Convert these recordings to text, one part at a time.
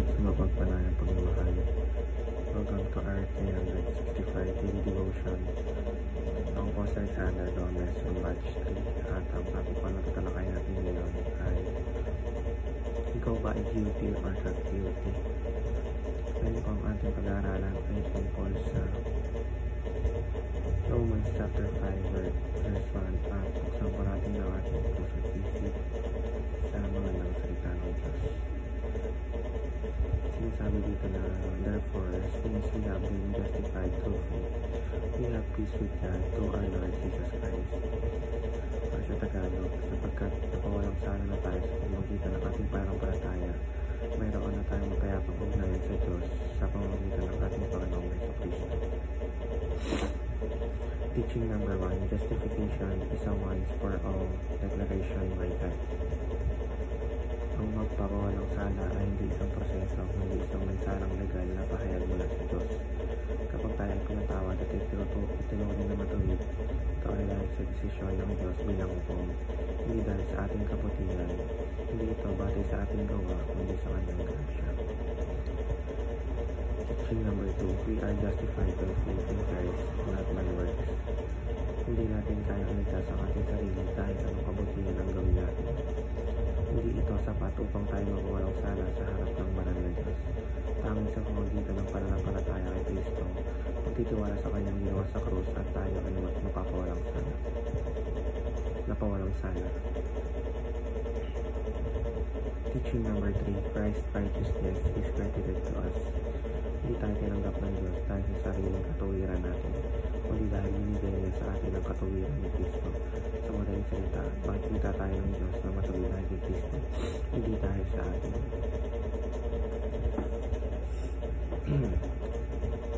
at sa mapagpalayang pagmamahal. Welcome to our 365 Daily Devotion. Ako po si Alexander Gomez from Batch 3 at ang topic po na tatalakay natin ngayon ay ikaw ba ay guilty or not guilty? Ngayon po ang ating pag-aaralan ay tungkol sa Romans chapter 5 verse 1 at buksan po natin ang ating puso at isip sa magandang salita ng Diyos. Sinasabi dito na, therefore, since we have been justified through faith, we have peace with God through our Lord Jesus Christ. Or sa Tagalog, sapagkat napawalang sana na tayo sa pamamagitan ng ating pananampalataya, mayroon na tayong mapayapang ugnayan sa Diyos sa pamamagitan ng ating Panginoong Jesucristo. Teaching number 1, justification is a once for all declaration by God. Ang magpapawalang sala ay hindi isang proseso, hindi isang mensaheng legal na pahayag mula sa Diyos. Kapag tayo ay pinatawad at itinuring na matuwid, ito ay dahil sa desisyon ng Diyos bilang hukom, hindi dahil sa ating kabutihan, hindi ito batay sa ating gawa, kundi sa kanyang grasya. Teaching number 2, we are justified by faith in Christ, not by works. Hindi natin kaya iligtas ang ating sarili kahit anong kabutihan ang gawin natin. Hindi ito sapat upang tayo mawawalang sala sa harap ng banal na Diyos. Tanging sa pamamagitan ng pananampalataya kay Kristo, magtitiwala sa kanyang ginawa sa krus at tayo ay napawalang sala. Teaching number 3, Christ's righteousness is credited to us. Hindi tayo tinanggap ng Diyos dahil sa sariling katuwiran natin, kundi dahil binigay niya sa atin ang katuwiran ni Kristo. Sa madaling salita, makikita tayo ng Diyos na matuwid dahil kay Kristo, hindi dahil sa atin.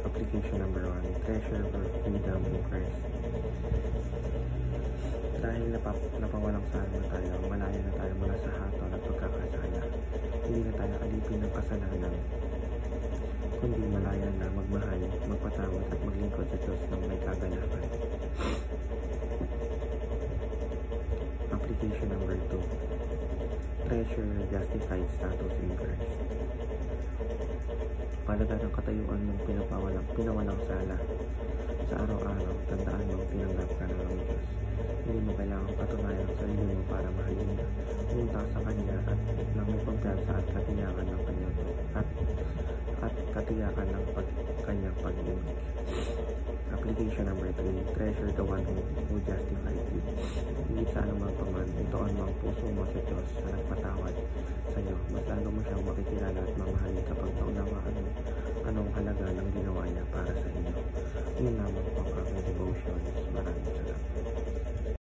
Application number 1, treasure for freedom in Christ. Dahil napawalang sala na tayo, malaya na tayo mula sa hatol at pagkakasala. Hindi na tayo alipin ng kasalanan, kundi malaya na magmahal, magpatawad at maglingkod sa Diyos ng may kagalakan. Application number 2, treasure justified status in Christ. Palaga ng katayuan mong pinawalang sala. Sa araw-araw, tandaan mong tinanggap ka na ng Diyos. Hindi mo kailangang patunayan ang sarili mo para mahalin niya. Pumunta sa Kanya at nang may pagpiyansa at katiyakan ng kanyang pag-ibig. Application number 3, treasure the one who justified you. Higit sa anumang paman, itoon mo ang puso mo sa Diyos na nagpatawad sa iyo. Mas lalo mo siyang makikilala at mamahalin kapag naunawaan mo anong halaga ng ginawa niya para sa iyo. Yun lamang